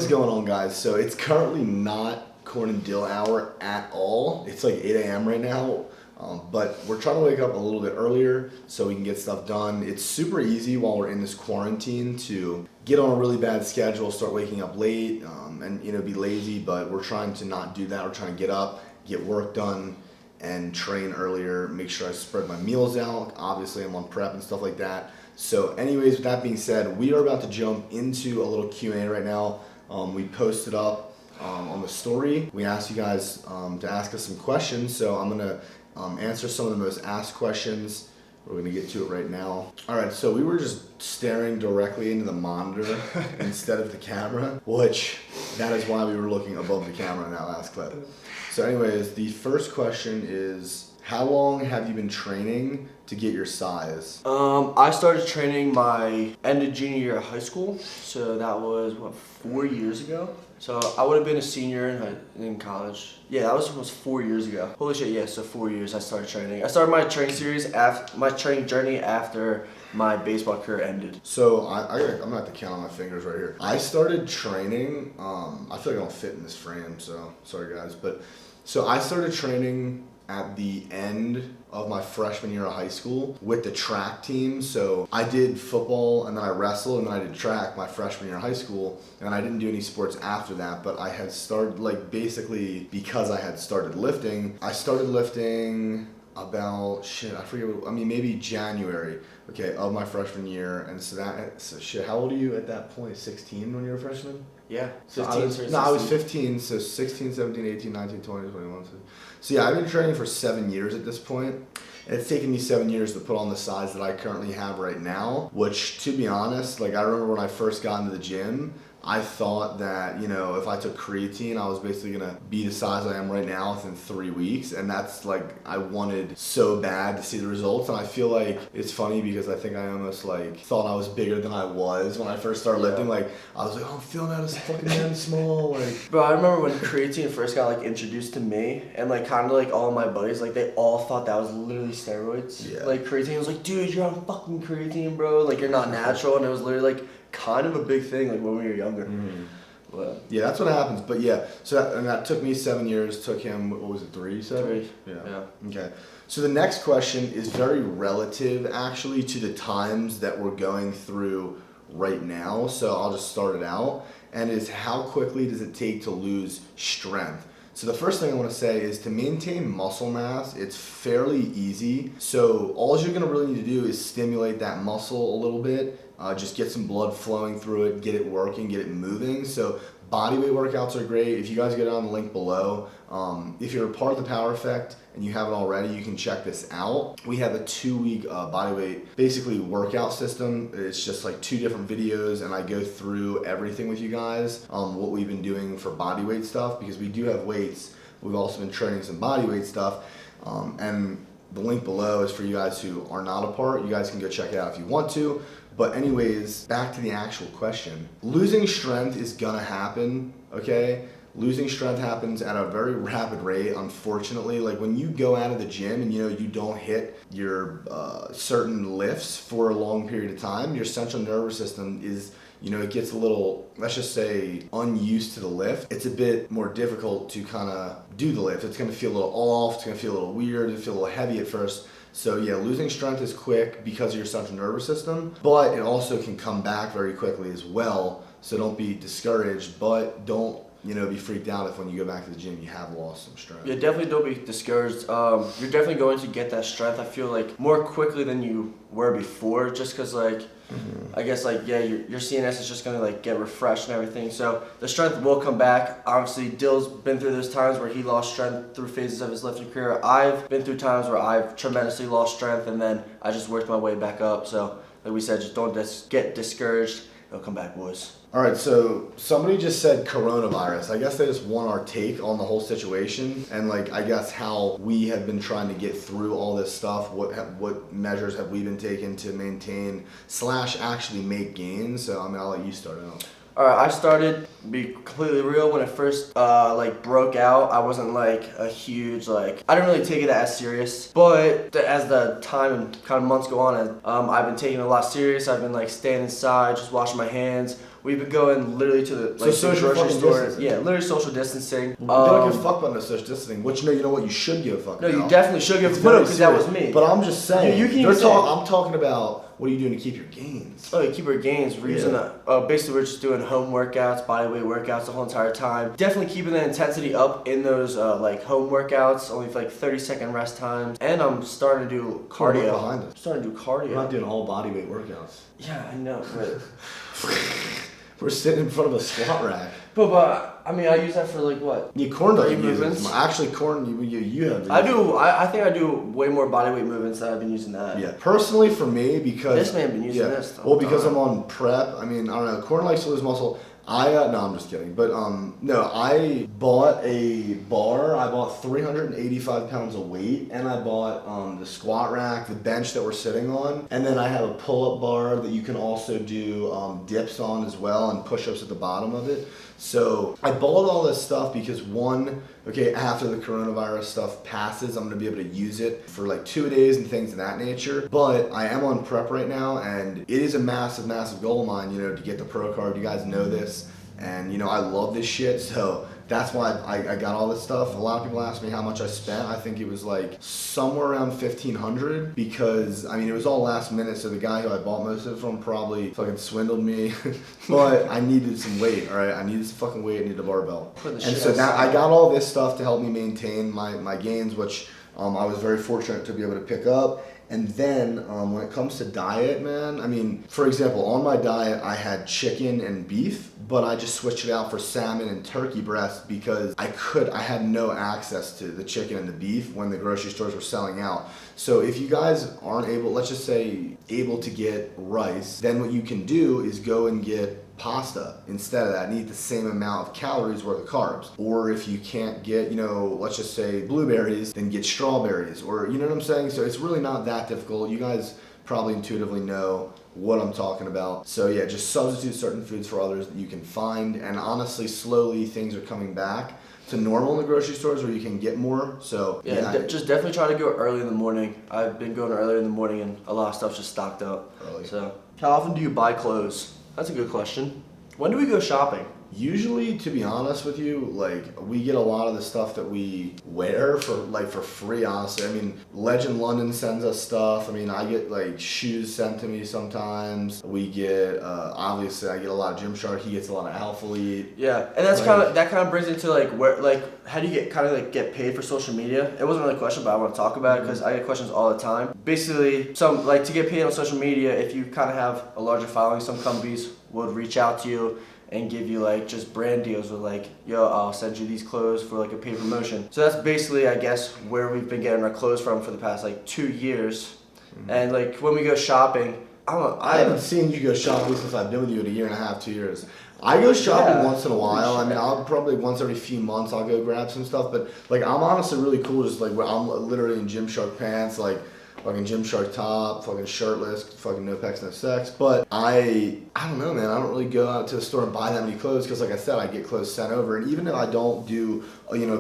is going on, guys? So it's currently not corn and dill hour at all. It's like 8 a.m. right now, but we're trying to wake up a little bit earlier so we can get stuff done. It's super easy while we're in this quarantine to get on a really bad schedule, start waking up late, and be lazy, but we're trying to not do that. We're trying to get up, get work done, and train earlier, make sure I spread my meals out. Obviously, I'm on prep and stuff like that. So anyways, with that being said, we are about to jump into a little Q&A right now. We posted up on the story. We asked you guys to ask us some questions, so I'm gonna answer some of the most asked questions. We're gonna get to it right now. All right, so we were just staring directly into the monitor instead of the camera, which that is why we were looking above the camera in that last clip. So anyways, the first question is, how long have you been training to get your size? I started training my end of junior year of high school, so that was, 4 years ago? So I would have been a senior in college. Yeah, that was almost 4 years ago. Holy shit, yeah, so 4 years I started training. I started my training series, my training journey after my baseball career ended. So I'm gonna have to count on my fingers right here. I started training, I feel like I don't fit in this frame, so sorry guys, but so I started training at the end of my freshman year of high school with the track team. So I did football and then I wrestled and then I did track my freshman year of high school, and I didn't do any sports after that, but I had started, basically because I had started lifting. I started lifting about, maybe January, of my freshman year. And so how old are you at that point? 16 when you were a freshman? Yeah. 15. I was 15, so 16, 17, 18, 19, 20, 21. So yeah, I've been training for 7 years at this point. And it's taken me 7 years to put on the size that I currently have right now, which, to be honest, I remember when I first got into the gym, I thought that, if I took creatine, I was basically gonna be the size I am right now within 3 weeks. And that's I wanted so bad to see the results. And I feel like it's funny because I think I almost thought I was bigger than I was when I first started lifting. I was like, oh, I'm feeling out as fucking damn small. Bro, I remember when creatine first got introduced to me, and all of my buddies, they all thought that was literally steroids. Yeah. Creatine was dude, you're on fucking creatine, bro. You're not natural. And it was literally kind of a big thing when we were younger. Mm-hmm. But yeah, that's what happens. But yeah, so that took me 7 years. Took him, what was it, 3? 7? 3. Yeah. Okay. So the next question is very relative, actually, to the times that we're going through right now. So I'll just start it out. And is, how quickly does it take to lose strength? So the first thing I want to say is, to maintain muscle mass, it's fairly easy. So all you're going to really need to do is stimulate that muscle a little bit. Just get some blood flowing through it, get it working, get it moving. So bodyweight workouts are great. If you guys go down the link below, if you're a part of the Power Effect and you haven't already, you can check this out. We have a 2-week bodyweight basically workout system. It's just 2 different videos, and I go through everything with you guys, what we've been doing for bodyweight stuff, because we do have weights. We've also been training some bodyweight stuff, and the link below is for you guys who are not a part. You guys can go check it out if you want to. But anyways, back to the actual question. Losing strength is gonna happen, okay? Losing strength happens at a very rapid rate, unfortunately. When you go out of the gym and you don't hit your certain lifts for a long period of time, your central nervous system is, it gets a little, let's just say, unused to the lift. It's a bit more difficult to kind of do the lift. It's gonna feel a little off, it's gonna feel a little weird, it'll feel a little heavy at first. So yeah, losing strength is quick because of your central nervous system, but it also can come back very quickly as well. So don't be discouraged, but don't be freaked out if when you go back to the gym you have lost some strength. Yeah, definitely don't be discouraged. You're definitely going to get that strength, I feel more quickly than you were before, just because I guess your CNS is just gonna get refreshed and everything. So the strength will come back. Obviously, Dill's been through those times where he lost strength through phases of his lifting career. I've been through times where I've tremendously lost strength, and then I just worked my way back up. So like we said, just don't get discouraged. It'll come back, boys. All right, so somebody just said coronavirus. I guess they just want our take on the whole situation, and I guess how we have been trying to get through all this stuff. What measures have we been taking to maintain / actually make gains? So I'll let you start out. All right, I started, to be completely real, when it first broke out. I wasn't a huge I didn't really take it as serious. But as the time and kind of months go on, I've been taking it a lot serious. I've been staying inside, just washing my hands, we've been going literally to the So social grocery fucking store. distancing. Yeah, literally social distancing. They don't give a fuck about no social distancing. Which you know what you should give a fuck No, about. you definitely should give a It's fuck very because that was serious. me. But I'm just saying. You can even say- I'm talking about what are you doing to keep your gains? Oh, you keep our gains. We're using basically we're just doing home workouts, bodyweight workouts the whole entire time. Definitely keeping the intensity up in those like home workouts, only for like 30-second rest times. And I'm starting to do cardio. Behind us. I'm starting to do cardio. We're not doing all bodyweight workouts. Yeah, I know, but We're sitting in front of a squat rack. but I mean I use that for like what? Yeah, Corn doesn't 30 use movements? it. Actually, Corn, you have. I do. I think I do way more bodyweight movements than I've been using that. Yeah, personally for me, because This man been using this the Well, whole because time. I'm on prep. I mean, I don't know. Corn likes to lose muscle. No, I'm just kidding. But no, I bought a bar. I bought 385 pounds of weight, and I bought the squat rack, the bench that we're sitting on, and then I have a pull-up bar that you can also do dips on as well, and push-ups at the bottom of it. So I bought all this stuff because after the coronavirus stuff passes, I'm gonna be able to use it for like 2 days and things of that nature. But I am on prep right now, and it is a massive, massive goal of mine, to get the pro card. You guys know this, and I love this shit, so that's why I got all this stuff. A lot of people ask me how much I spent. I think it was like somewhere around $1,500 because it was all last minute. So the guy who I bought most of it from probably fucking swindled me. But I needed some weight. All right, I needed some fucking weight. I needed a barbell. And so now I got all this stuff to help me maintain my gains, which I was very fortunate to be able to pick up. And then when it comes to diet, man, for example, on my diet, I had chicken and beef, but I just switched it out for salmon and turkey breast because I had no access to the chicken and the beef when the grocery stores were selling out. So if you guys aren't able, let's just say, able to get rice, then what you can do is go and get pasta instead of that and eat the same amount of calories worth of carbs. Or if you can't get, let's just say blueberries, then get strawberries, or you know what I'm saying? So it's really not that difficult. You guys probably intuitively know what I'm talking about. So yeah, just substitute certain foods for others that you can find, and honestly, slowly things are coming back to normal in the grocery stores where you can get more. So just definitely try to go early in the morning. I've been going earlier in the morning and a lot of stuff's just stocked up. Early. So how often do you buy clothes? That's a good question. When do we go shopping? Usually, to be honest with you, we get a lot of the stuff that we wear for free, honestly. Legend London sends us stuff. I get shoes sent to me sometimes. We get, obviously I get a lot of Gymshark. He gets a lot of Alpha Elite. Yeah, and that's that kind of brings into how do you get paid for social media? It wasn't really a question, but I want to talk about it because I get questions all the time. Basically, to get paid on social media, if you kind of have a larger following, some companies would reach out to you and give you just brand deals with yo, I'll send you these clothes for a paid promotion. So that's basically, I guess, where we've been getting our clothes from for the past 2 years. Mm-hmm. And when we go shopping, I haven't seen you go shopping since I've been with you in 1.5 years, 2 years. I go shopping once in a while. I'll probably once every few months I'll go grab some stuff. But I'm honestly really cool. Just I'm literally in Gymshark pants, fucking Gymshark top, fucking shirtless, fucking no pecs, no sex. But I don't know, man. I don't really go out to the store and buy that many clothes because, like I said, I get clothes sent over. And even if I don't do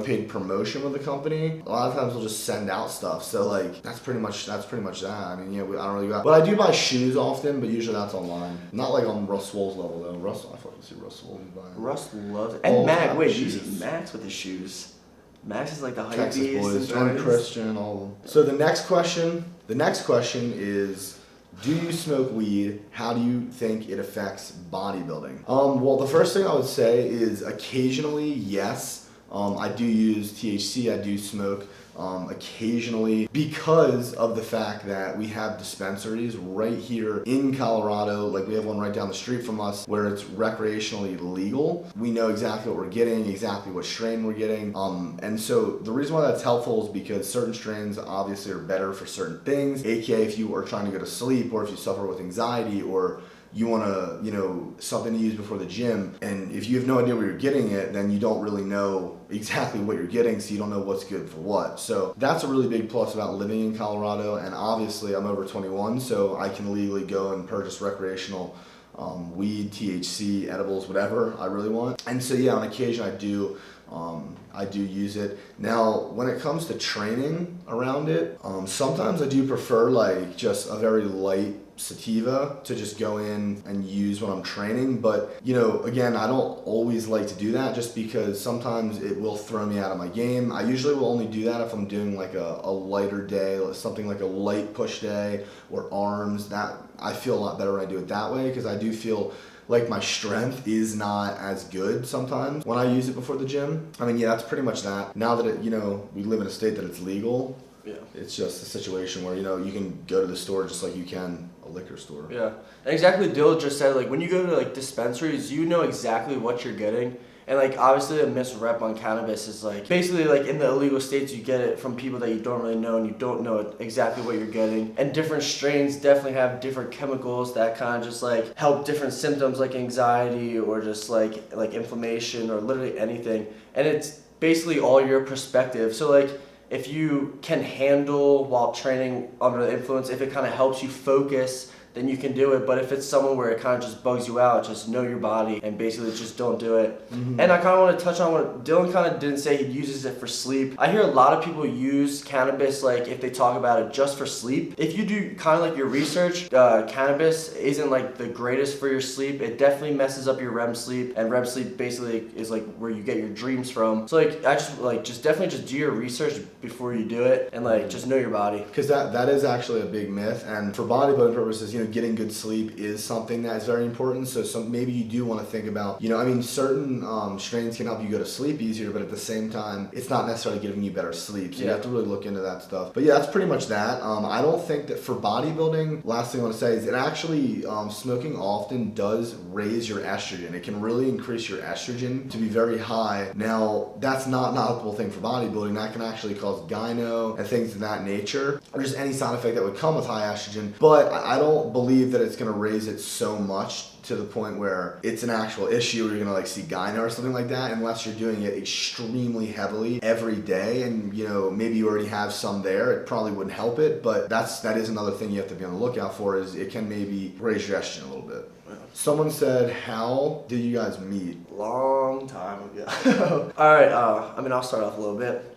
paid promotion with the company, a lot of times we'll just send out stuff. So that's pretty much that. I don't really go out. But I do buy shoes often, but usually that's online. Not on Russ Swole's level though. I fucking see Russ Swole buying. Russ loves it. And Max, you see Max with his shoes. Max is the hype Texas beast boys and Christian, all of them. So the next question is, do you smoke weed? How do you think it affects bodybuilding? Well, the first thing I would say is occasionally, yes. I do use THC, I do smoke occasionally because of the fact that we have dispensaries right here in Colorado. We have one right down the street from us where it's recreationally legal. We know exactly what we're getting, exactly what strain we're getting. And so the reason why that's helpful is because certain strains obviously are better for certain things, aka if you are trying to go to sleep or if you suffer with anxiety or you want to, something to use before the gym, and if you have no idea where you're getting it, then you don't really know exactly what you're getting, so you don't know what's good for what. So that's a really big plus about living in Colorado, and obviously I'm over 21, so I can legally go and purchase recreational weed, THC, edibles, whatever I really want. And so yeah, on occasion I do use it. Now, when it comes to training around it, sometimes I do prefer just a very light sativa to just go in and use when I'm training. But, you know, again, I don't always like to do that just because sometimes it will throw me out of my game. I usually will only do that if I'm doing like a lighter day, something like a light push day or arms. That I feel a lot better when I do it that way, because I do feel like my strength is not as good sometimes when I use it before the gym. I mean, yeah, that's pretty much that. Now that you know, we live in a state that it's legal, yeah, it's just a situation where, you know, you can go to the store just like you can a liquor store. Yeah, and exactly what Dill just said, like when you go to like dispensaries, you know exactly what you're getting. And like obviously a misrep on cannabis is like basically like in the illegal states you get it from people that you don't really know and you don't know exactly what you're getting. And different strains definitely have different chemicals that kind of just like help different symptoms like anxiety or just like inflammation or literally anything. And it's basically all your perspective. So like if you can handle while training under the influence, if it kind of helps you focus, then you can do it. But if it's someone where it kind of just bugs you out, just know your body and basically just don't do it. Mm-hmm. And I kind of want to touch on what Dylan kind of didn't say. He uses it for sleep. I hear a lot of people use cannabis like if they talk about it just for sleep. If you do kind of like your research, cannabis isn't like the greatest for your sleep. It definitely messes up your REM sleep, and REM sleep basically is like where you get your dreams from. So like I just definitely just do your research before you do it, and like just know your body. Because that is actually a big myth, and for bodybuilding purposes, you know, getting good sleep is something that is very important. So maybe you do want to think about, you know, I mean, certain strains can help you go to sleep easier, but at the same time, it's not necessarily giving you better sleep. So you have to really look into that stuff. But yeah, that's pretty much that. I don't think that for bodybuilding, last thing I want to say is it actually, smoking often does raise your estrogen. It can really increase your estrogen to be very high. Now, that's not an optimal thing for bodybuilding. That can actually cause gyno and things of that nature, or just any side effect that would come with high estrogen. But I don't believe that it's going to raise it so much to the point where it's an actual issue or you're going to like see gyno or something like that, unless you're doing it extremely heavily every day. And, you know, maybe you already have some there. It probably wouldn't help it, but that is another thing you have to be on the lookout for, is it can maybe raise your estrogen a little bit. Someone said, how did you guys meet? Long time ago. All right, I mean, I'll start off a little bit.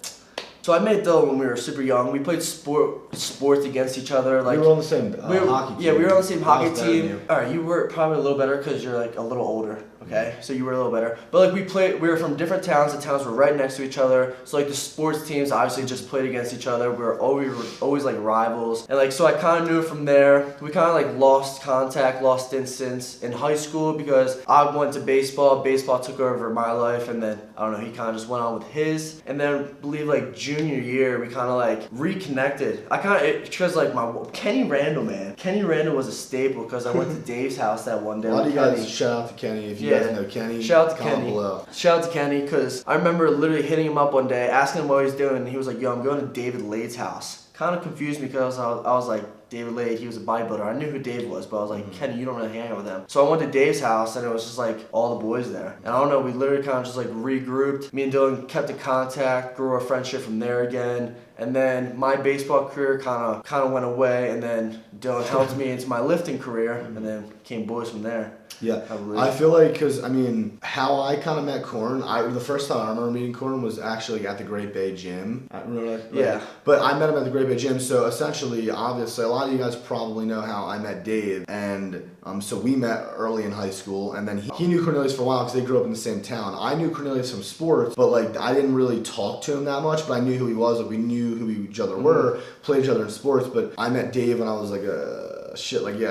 So I met Dylan when we were super young. We played sports against each other. Like we were on the same hockey team. Yeah, we were on the same hockey team. All right, you were probably a little better because you're like a little older. Okay, so you were a little better. But like we were from different towns. The towns were right next to each other. So like the sports teams obviously just played against each other. We were always like rivals. And like so I kind of knew it from there. We kind of like lost contact, lost distance in high school because I went to baseball. Baseball took over my life, and then I don't know, he kind of just went on with his. And then I believe like junior year we kind of like reconnected. Because like Kenny Randall, man. Kenny Randall was a staple because I went to Dave's house that one day. A lot of you guys shout out to Kenny if you guys know Kenny. Shout out to Kenny. Shout out to Kenny, because I remember literally hitting him up one day, asking him what he's doing, and he was like, yo, I'm going to David Lade's house. Kind of confused me because I was like, David Lade, he was a bodybuilder. I knew who Dave was, but I was like, Kenny, you don't really hang out with him. So I went to Dave's house, and it was just like all the boys there. And I don't know, we literally kind of just like regrouped. Me and Dylan kept in contact, grew our friendship from there again. And then my baseball career kind of went away, and then Dylan helped me into my lifting career, and then became boys from there. Yeah, I feel like, because, I mean, how I kind of met Corn, the first time I remember meeting Corn was actually at the Great Bay Gym. I remember that? Yeah. But I met him at the Great Bay Gym, so essentially, obviously, a lot of you guys probably know how I met Dave, and so we met early in high school, and then he knew Cornelius for a while because they grew up in the same town. I knew Cornelius from sports, but like I didn't really talk to him that much, but I knew who he was, like we knew who each other were, played each other in sports. But I met Dave when I was like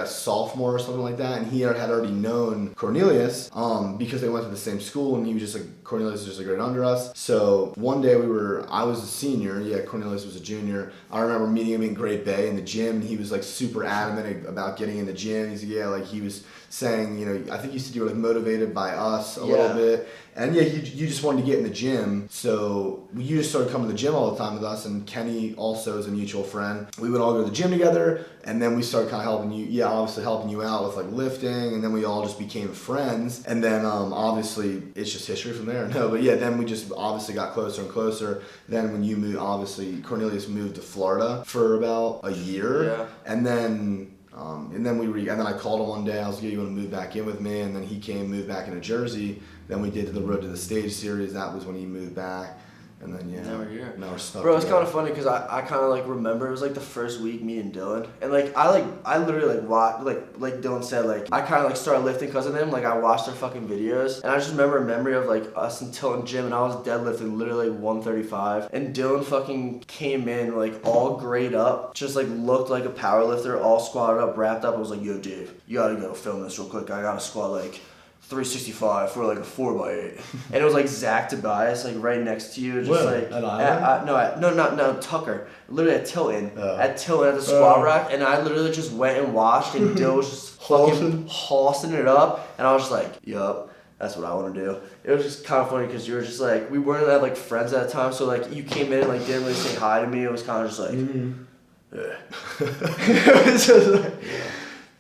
sophomore or something like that, and he had already known Cornelius because they went to the same school, and he was just like, Cornelius was just a grade under us. So one day I was a senior, Cornelius was a junior. I remember meeting him in Great Bay in the gym, and he was like super adamant about getting in the gym. He's he was saying, you know, I think you said you were like motivated by us a little bit. And you just wanted to get in the gym, so you just started coming to the gym all the time with us, and Kenny also is a mutual friend. We would all go to the gym together, and then we started kind of helping you out with like lifting, and then we all just became friends, and then obviously it's just history from there. No, but then we just obviously got closer and closer. Then when you moved, obviously Cornelius moved to Florida for about a year, and then I called him one day. I was like, you want to move back in with me? And then he moved back into Jersey. Then we did the Road to the Stage series. That was when he moved back. And then Now we're here. Now we're stuck. Bro, it's kind of funny because I kind of like remember it was like the first week me and Dylan, and like I literally like watched like Dylan said, like I kind of like started lifting because of them. Like I watched their fucking videos, and I just remember a memory of like us and Till in gym, and I was deadlifting literally like 135, and Dylan fucking came in like all grayed up, just like looked like a power lifter, all squatted up, wrapped up. I was like, yo, Dave, you gotta go film this real quick. I gotta squat like 365 for like a 4x8, and it was like Zach Tobias, like right next to you, just Where? like At Island? no Tucker, literally at Tilton, at the squat rack, and I literally just went and watched, and Dill was just fucking hossing it up, and I was just like, yup. That's what I want to do. It was just kind of funny because you were just like, we weren't like friends at the time, so like you came in and like didn't really say hi to me. It was kind of just like, It was just like,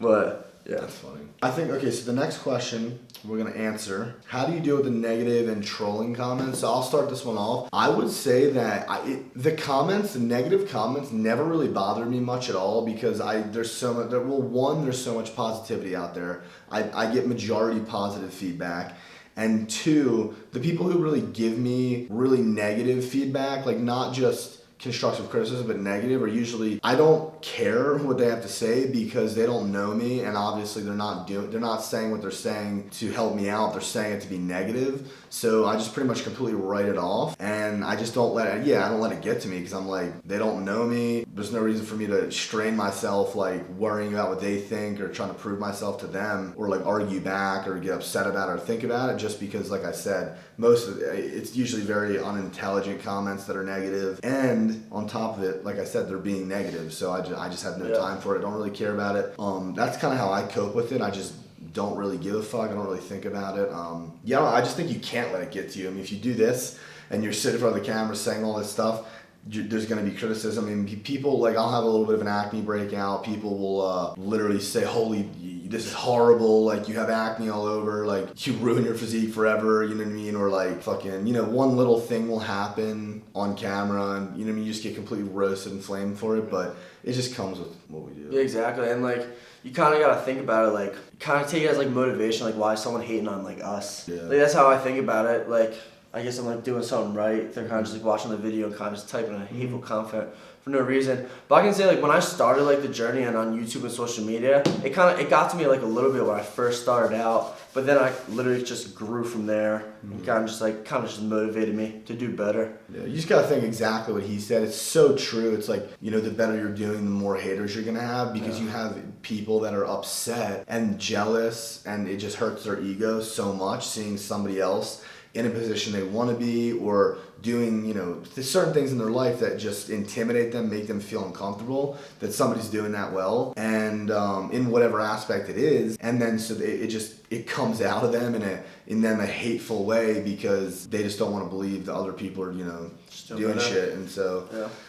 but yeah. That's funny. I think, okay, so the next question we're going to answer, how do you deal with the negative and trolling comments? So I'll start this one off. I would say that the negative comments never really bothered me much at all because there's so much positivity out there. I get majority positive feedback. And two, the people who really give me really negative feedback, like not just constructive criticism but negative, are usually, I don't care what they have to say because they don't know me, and obviously they're not saying what they're saying to help me out, they're saying it to be negative. So I just pretty much completely write it off, and I just don't let it get to me because I'm like, they don't know me. There's no reason for me to strain myself like worrying about what they think or trying to prove myself to them or like argue back or get upset about it or think about it, just because, like I said, it's usually very unintelligent comments that are negative, and on top of it, like I said, they're being negative, so I just have no time for it. I don't really care about it. That's kind of how I cope with it. I just don't really give a fuck. I don't really think about it. I just think you can't let it get to you. I mean, if you do this and you're sitting in front of the camera saying all this stuff, there's going to be criticism. I mean, people, like, I'll have a little bit of an acne breakout. People will literally say, holy, this is horrible, like you have acne all over, like you ruin your physique forever, you know what I mean? Or like fucking, one little thing will happen on camera and, you know what I mean, you just get completely roasted and flamed for it, but it just comes with what we do. Yeah, exactly. And like, you kind of got to think about it, like, kind of take it as like motivation, like why is someone hating on like us? Yeah. Like that's how I think about it. Like, I guess I'm like doing something right. They're kind of just like watching the video and kind of just typing a hateful comment for no reason. But I can say like when I started like the journey and on YouTube and social media, it got to me like a little bit when I first started out. But then I literally just grew from there and kind of just motivated me to do better. Yeah, you just gotta think exactly what he said. It's so true. It's like, the better you're doing, the more haters you're gonna have because you have people that are upset and jealous, and it just hurts their ego so much seeing somebody else in a position they want to be or doing, there's certain things in their life that just intimidate them, make them feel uncomfortable that somebody's doing that well, and in whatever aspect it is, and then so it comes out of them in a hateful way because they just don't want to believe that other people are, doing shit, and so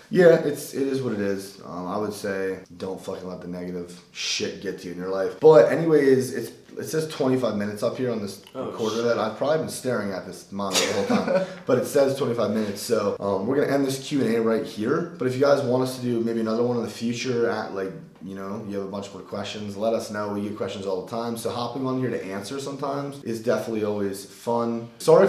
it is what it is. I would say don't fucking let the negative shit get to you in your life. But anyways, it says 25 minutes up here on this recorder that I've probably been staring at this monitor the whole time, but it says 25 minutes. So we're gonna end this Q&A right here. But if you guys want us to do maybe another one in the future, you have a bunch more questions, let us know. We get questions all the time. So hopping on here to answer sometimes is definitely always fun. Sorry